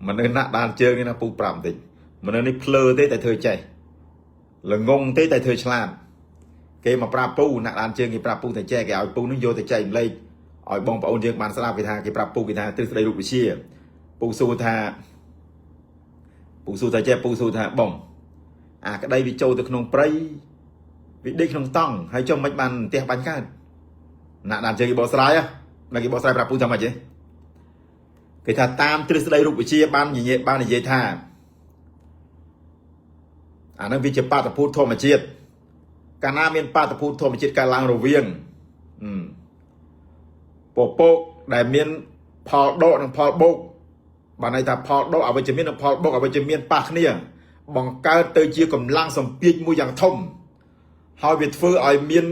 mình nên nát đàn chơi cái nó pu pram thì mình nên plơ thế tại thời chạy là ngông thế tại thời làm cái mà pram pu nát đàn chơi cái pram pu tại chạy cái áo pu nó vô tại chạy lên ỏi bong bảo ôn dương bàn sao cái thà cái pram pu cái thà từ đây lục chia pu su tại chạy pu su thà bong cái đây bị trâu từក្នុងព្រៃbị điក្នុងតង់ហើយចុះមិនបានផ្ទះបាញ់កើតណាក់តាមជើងគេបកស្រាយណាគេបកស្រាយប្រាប់ពូថាម៉េចទេគេថាតាមទ្រឹស្ដីរូបវិទ្យាបាននិយាយថាអានឹងវាជាបាតុភូតធម្មជាតិកាលណាមានបាតុភូតធម្មជាតិកើតឡើងរវាងពពកដែលមានផលដកនិងផលបូកបានន័យថាផលដកអវិជ្ជមាននិងផលបូកអវិជ្ជមានប៉ះគ្នាបង្កើតទៅជាកម្លាំងសម្ពាធមួយយ៉ាងធំហើយវាធ្វើឲ្យមាន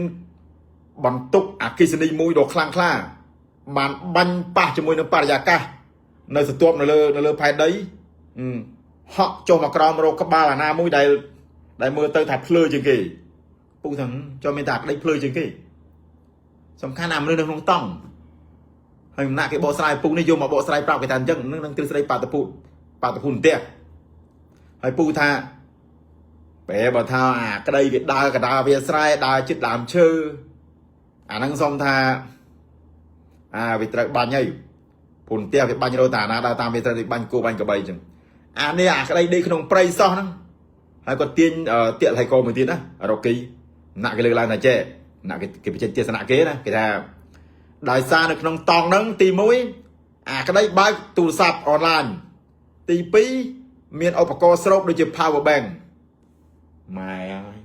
បន្ទុកអគ្គិសនីមួយដ៏ខ្លាំងក្លាបានបាញ់ប៉ះជាមួយនឹងបរិយាកាសនៅស្ទាប់នៅលើផែនដីហក់ចុះមកក្រោមរោគក្បាលអាណាមួយដែលមើលទៅថាភ្លើជាងគេពូថាចូលមានតែក្តីភ្លើជាងគេសំខាន់អាមនុស្សនៅក្នុងតង់ហើយអំណាចគេបកស្រាយពូនេះយកមកបកស្រាយប្រាប់គេថាអញ្ចឹងនឹងទ្រឹស្ដីបាតុភូតផ្ទះហើយពូថាពេលបើថាក្តីវាដើរកដាវាស្រែដើរជិតដើមឈើអាហ្នឹងសុំថាវាត្រូវបាញ់ហើយពុនផ្ទះវាបាញ់រោតាណាដើរតាមវាត្រូវវាបាញ់គោបាញ់ក្របីអញ្ចឹងនេះក្តីដេកក្នុងព្រៃសោះហ្នឹងហើយគាត់ទាញតាក់ហើយកោមួយទៀតណារ៉ូគីណាក់គេលើកឡើងថាចេណាក់គេបញ្ចេញទស្សនៈគេណាគេថាដោយសារនៅក្នុងតង់ហ្នឹងទី1ក្តីបើកទូរស័ព្ទអនឡាញទី2មានឧបករណ៍ស្រោបដូចជា power bank ម៉ែអើយ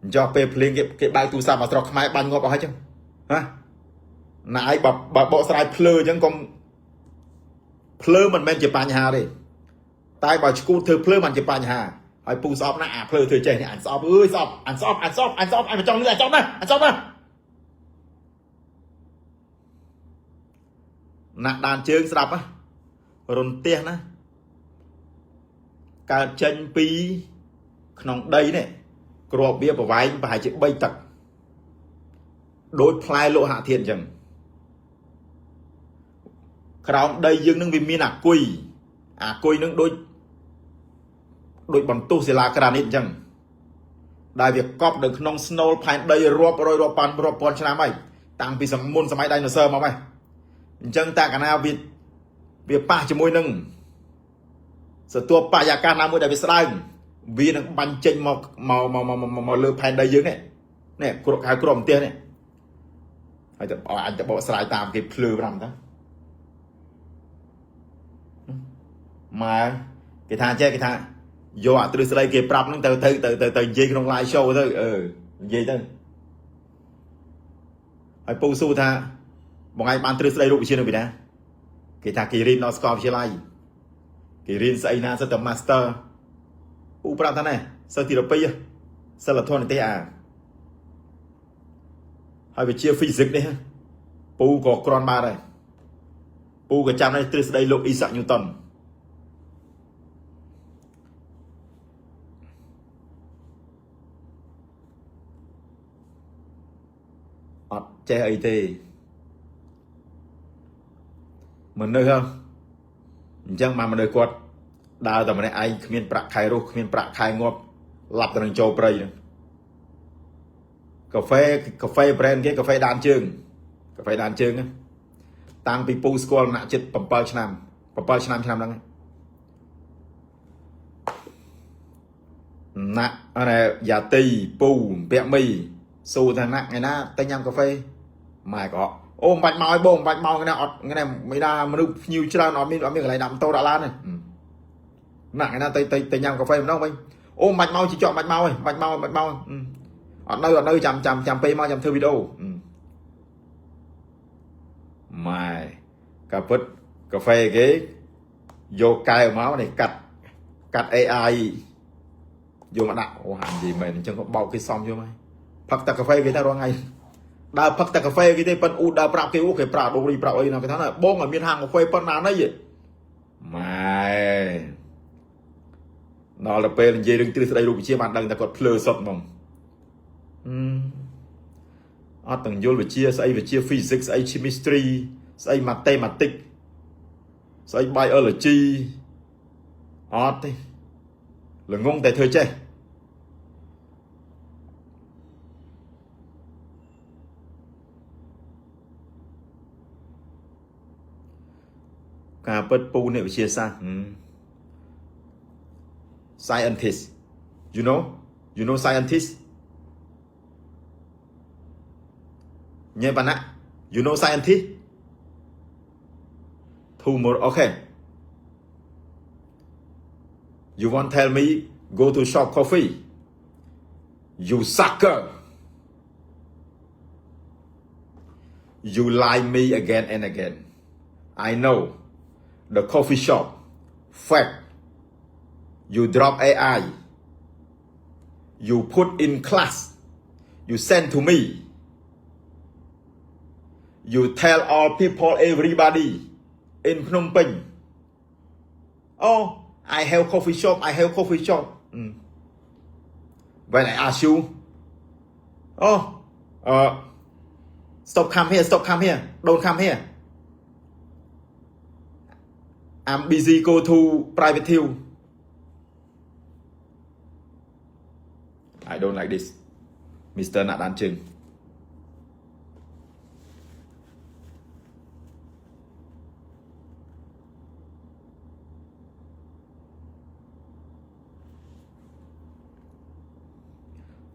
អញ្ចឹងពេលភ្លៀងគេបើកទូរស័ព្ទមកស្រុកខ្មែរបាញ់ងាប់អស់ហើយចឹងណាណាឯងបើបកស្រាយភ្លើអញ្ចឹងកុំភ្លើមិនមែនជាបញ្ហាទេតែបើឈ្គូធ្វើភ្លើមិនជាបញ្ហាហើយពូស្អប់ណាភ្លើធ្វើចេះនេះអញស្អប់អើយស្អប់អញស្អប់អញមកចង់នេះអញស្អប់ណាណាក់ដានជើងស្ដាប់ណារុនផ្ទះណាកើតចេញពីក្នុងដីនេះគ្រាប់វាប្រវែងប្រហែលជា3 ទឹកដូចផ្លែលោហៈធាតុអញ្ចឹងក្រោមដីយើងនឹងវាមានអាគុយនឹងដូចបន្ទុះសិលាក្រានីតអញ្ចឹងដែលវាកប់នៅក្នុងស្នូលផែនដីរាប់ពាន់ឆ្នាំហើយតាំងពីសម័យដៃណូស័រមកហើយអញ្ចឹងតាកាលណាវាប៉ះជាមួយនឹងសត្វបរិយាកាសណាមួយដែលវាស្ដើងវានឹងបាញ់ចេញមកលើផែនដីយើងនេះគ្រាប់ហៅគ្រាប់ផ្ទះនេះហើយទៅអញទៅបកស្រាយតាមគេភ្លឺ5ទៅម៉ែគេថាចេះគេថាយកអាទ្រឹស្ដីគេប្រាប់ហ្នឹងទៅនិយាយក្នុង live show ទៅនិយាយទៅហើយពូស៊ូថាបងឯងបានទ្រឹស្ដីរូបវិទ្យានៅពីណាគេថាគេរៀននៅសាកលវិទ្យាល័យគេរៀនស្អីណាសិតតែ master ពូប្រាប់ថាណែសិស្សទី12សិលធម៌នីតិហើយវិទ្យា physics នេះពូក៏គ្រាន់បានដែរពូក៏ចាំដែរទ្រឹស្ដីលោកអ៊ីសាក់ញូតុនអត់ចេះអីទេមនុស្សអញ្ចឹងមកមនុស្សគាត់ដើរតែម្នាក់ឯងគ្មានប្រាក់ខែរស់គ្មានប្រាក់ខែងាប់ឡាប់ទៅនឹងចូលព្រៃកាហ្វេ brand គេកាហ្វេដានជើងតាំងពីពូស្គាល់ណាក់ចិត្ត7 ឆ្នាំហ្នឹងណាក់យ៉ាទីពូពាក់មីស៊ូថាណាក់ថ្ងៃណាទៅញ៉ាំកាហ្វេម៉ែក៏អូមិនបាច់មកឲ្យបងមិនបាច់មកថ្ងៃណាអត់ថ្ងៃមិនដាមនុស្សភ្ញៀវច្រើនអត់មានកន្លែងដាក់ម៉ូតូដាក់ឡានទេណាក់ថ្ងៃណាទៅញ៉ាំកាហ្វេម្ដងវិញអូមិនបាច់មកជិះជាប់មិនបាច់មកទេបាច់មកអត់នៅចាំពេលមកចាំធ្វើវីដេអូម៉ែកាពិតកាហ្វេគេយកកែវមកនេះកាត់ AI យកមកដាក់អូហានិយាយមែនអញ្ចឹងក៏បោកគេសំយកមកផឹកតែកាហ្វេគេតែរាល់ថ្ងៃដើរផឹកតែកាហ្វេគេទេប៉ុនអ៊ូដើរប្រាប់គេអូគេប្រាប់ដូរីប្រាប់អីណាគេថាបងឲ្យមានហាងកាហ្វេប៉ុណ្ណាណីម៉ែដល់ទៅពេលនិយាយរឿងទ្រឹស្ដីរូបវិទ្យាបានដឹងតែគាត់ភ្លើសុតហ្មងអត់ទាំងយល់វិទ្យាស្អីវិទ្យា physics ស្អី chemistry ស្អី mathematics ស្អី biology ọt đi là ngôn tại thời chơi cả bớt pu này phải chia xa scientist you know scientist nhé bạn ạ you know scientist thu một okay you want tell me go to shop coffee you sucker you lie me again and again I know the coffee shop fact you drop AI you put in class you send to me you tell all people everybody in Phnom Penh oh I have coffee shop when I ask you oh stop come here don't come here I'm busy go to private hill I don't like this Mr. Nat An Chừng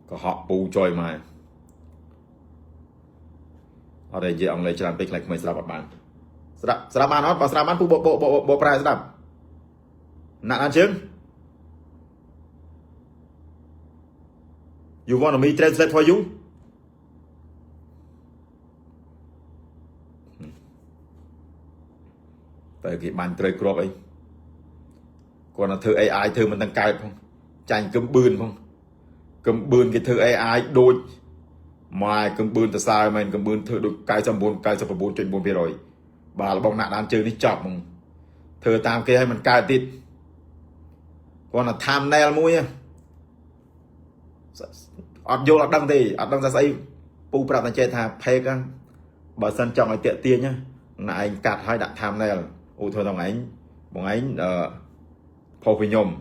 có họ bù trôi mà ở đây giờ ông lấy cho làm bích lại mình sẽ làm bạn sẽ làm bạn nó và sẽ làm bạn bù bộ prai sẽ làm Nat An Chừng you want me translate for you tại cái bàn trời crop ấy còn là thơ AI thơ mình tăng cài không chanh cấm bươn không cấm bươn cái thơ AI đôi mai cấm bươn ta sai mình cấm bươn thơ đôi cái trăm bốn trên 4 rồi bà là bóng Nạn An Chừng đi chọc thơ tam kia hay mình cài tít còn là tham nail mũi ọt vô là đăng thì ọt đăng ra xây pu prap chơi thà phê căng bà sân chồng này tiện tiền nhá là anh cạt hai đạn tham này là ôi thôi thằng anh bọn anh phô phi nhôm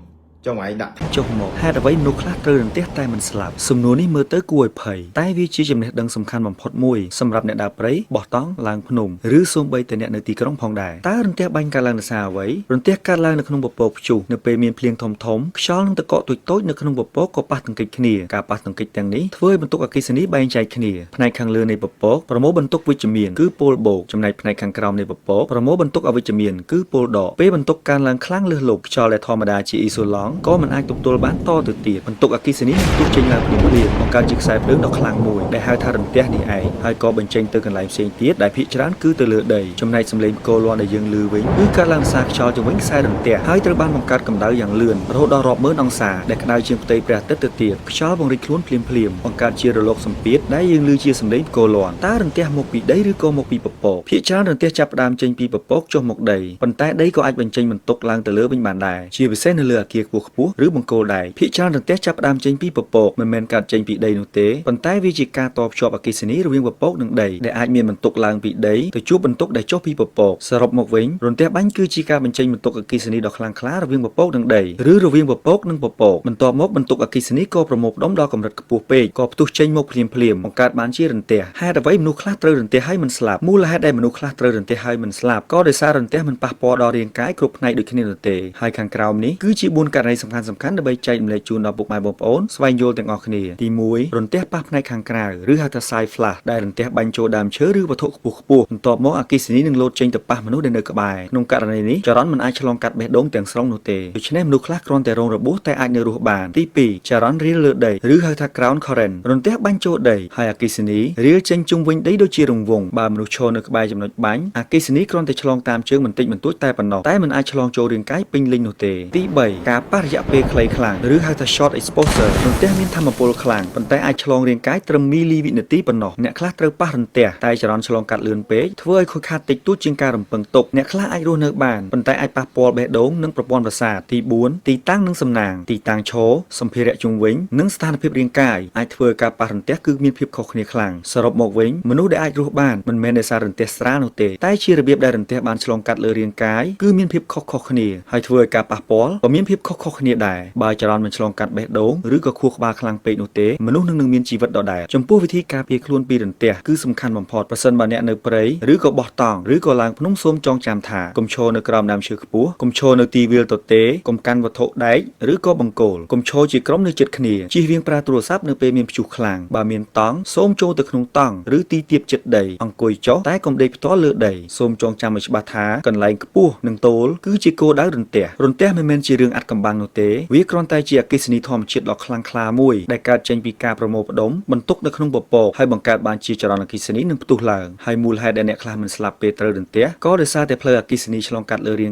trong anh đạn trong một hai đã với nô khát rơi đến tiếc tay mình slap sum nô ní mưa tới cùi phẩy tay vi chỉ chìm nẹt đằng sầm khăn bằng phật mùi sầm rạp nẹt đạp đấy bỏ tóng làng phun nùng rứ xôm bay từ nẹt nơi tì cong phong đài ta rừng tiếc banh ca làng xà với rừng tiếc ca làng nơi khung bột bột chủ nơi bề miền plieng thom thóm xóa lưng tơ cọ tuổi tối nơi khung bột bột có ba thằng kịch khnia cả ba thằng kịch đằng ní với bận tục ở cây sní bay chạy khnia này khang lừaในบดบประโมบรรทุกวิจมีนคือโพลโบกจำในในคังกราวในบดบประโมบรรทุกเอาวิจมีนคือโพลดอกเป้บรรทุกการลางคลั่งเลือหลกชอและธรรมดาจีอีสุล้องก็มันไอตุกตัวบ้านต่อตืดตีบรรทุกอากิสนี้ตุกเจงลางเปลี่ยนของการจึกสายเพลิงดอกคลั่งมวยได้ให้ทารันเตี้ยนี่ไอให้ก็บรรเจงเตือนกันหลายเสียงเตี้ยได้พิจารณาคือเตือนเลือดใดจำในสำเร็จโกลอนได้ยังลือวิ่งคือการลางซากชอจะวิ่งสายรันเตี้ยให้ตระบ้านของการกำดาวอย่างเลื่อนโรดอรอบเมื่อน้องสาได้กระดาเชียงเตยแปรเตตีชอบงริคล้วนเพลียมของการเชียร์โลกสมปีดได้ยังลือเชียร์สำเร็จโกลอนตารันเตี้ยหมกปีได้หรือก็หมกปีปปพิจารณารันเตี้ยจับดามเจงปีปปจมหมกใดปันแต่ได้ก็อาจบรรเจงมันตกลางแต่เลือวิ่งบานได้เชียร์ไปเส้นเรือเกียร์ปูขปูหรือบังโกได้พิจารณารันเตี้ยจับดามเจงปีปปมันเป็นการเจงปีใดนุเตปันแต่วิจิการตอบชอบอากิสนี้ระเวียงปปหนึ่งใดได้อาจมีมันตกลางปีใดแต่จูบบรรทุกได้จบปีปปสรุปหมกวิ่งรันเตี้ยบังคือจิการบรรเจงมันตกอากิสนี้ดอกคลางคล้าระเวียงปปหนึ่งใดหรือระเวียงปปหนึ่งปปมันตอบมกบรรทุกอากิสนี้ก็ประมบด้อมดอกกำรัดกระปูเปย์ก็ตุเจงมกเพลียมของการบ้านเชียรันเตี้ยให้แต่ไว้มนุษย์คลาดเตอรันเตี้ยให้มันสลับมูลให้ได้มนุษย์คลาดเตอรันเตี้ยให้มันสลับก็โดยสารันเตี้ยมันปะปอดอเรียงกายกรุบในโดยคะแนนรันเตี้ยให้ขังกราวนี้คือจีบุญการในสำคัญในใบใจในจูนดอกบุกไม้บอมโอนสวายโยแต่งออกคะแนนตีมวยรันเตี้ยปะในขังกราวหรือฮัตไซฟลาได้รันเตี้ยบันโจดามเชื้อหรือวัตถุปูปูตอบมออากิสนี้หนึ่งโลเจงแต่ปะมนุษย์เดินกระบายนงการในนี้จะร้อนมันไอฉลองกัดเบ็ดดงแต่งสองโนเตโดยเฉพาะมนุษย์คลาดกรอนแต่รงระบุแต่อาจในรูปบานที่ปีจะร้อนเรียเลือดใดหรือฮัตกราวน์คอร์เรนรันเตี้ยบันโจใดให้อากิสนี้เรียเจงจุงวิงได้โดยจีรงวงบามนุษย์โชนกระบายจำนวนบังอากิสนี้กรอนแต่ฉลองตามเชิงมันติดมันตุ้ยแต่ปนนอกแต่มันไอฉลองโจเรียงกายปิงลิงโนเตที่ใบกาปัด រយៈពេលខ្លីខ្លាំងឬហៅថា short exposure រន្ទះមានធម្មពលខ្លាំងប៉ុន្តែអាចឆ្លងរាងកាយត្រឹមមីលីវិនាទីប៉ុណ្ណោះអ្នកខ្លះត្រូវប៉ះរន្ទះតែចរន្តឆ្លងកាត់លឿនពេកធ្វើឲ្យខូចខាតតិចតួចជាងការរំពឹងទុកអ្នកខ្លះអាចរស់នៅបានប៉ុន្តែអាចប៉ះពាល់បេះដូងនិងប្រព័ន្ធប្រសាទទី4ទីតាំងនិងសំណាងទីតាំងឈរសម្ភារៈជុំវិញនិងស្ថានភាពរាងកាយអាចធ្វើឲ្យការប៉ះរន្ទះគឺមានភាពខុសគ្នាខ្លាំងសរុបមកវិញមនុស្សដែលអាចរស់បានមិនមែនដោយសាររន្ទះស្រាលនោះទេតែជារបៀបដែលរន្ទះបានឆ្លងកាត់លើរាងកាយគឺមានភាពខុសៗគ្នាហើយធ្វើឲ្យការប៉ះពាល់ក៏មានភាពខុសៗគ្នាដែរបើចរន្តមិនឆ្លងកាត់បេះដូងឬក៏ខួរក្បាលខ្លាំងពេកនោះទេមនុស្សនឹងមានជីវិតដដែលចំពោះវិធីការពារខ្លួនពីរន្ទះគឺសំខាន់បំផុតប្រសិនបើអ្នកនៅព្រៃឬក៏បោះតង់ឬក៏ឡើងភ្នំសូមចងចាំថាកុំឈរនៅក្រោមដើមឈើខ្ពស់កុំឈរនៅទីវាលទទេកុំកាន់វត្ថុដែកឬក៏បង្គោលកុំឈរជាក្រុមនៅជិតគ្នាជៀសវាងប្រើទូរស័ព្ទនៅពេលមានព្យុះខ្លាំងបើមានតង់សូមចូលទៅក្នុងតង់ឬទីទាបជិតដីអង្គុយចុះតែកុំដេកផ្ទាល់លើដីសូមចងចាំឲ្យច្បាស់ថាកន្លែងខ្ពស់និងទោលគឺជាគោលដៅរន្ទះមិនមែនជារឿងអាត់កំបាំងនោះទេវាគ្រាន់តែជាអគ្គិសនីធម្មជាតិដ៏ខ្លាំងក្លាមួយដែលកើតចេញពីការប្រមូលផ្ដុំបន្ទុកនៅក្នុងពពកហើយបង្កើតបានជាចរន្តអគ្គិសនីនិងផ្ទុះឡើងហើយមូលហេតុដែលអ្នកខ្លះមិនស្លាប់ពេលត្រូវរន្ទះក៏ដោយសារតែផ្លូវអគ្គិសនីឆ្លងកាត់លើរាង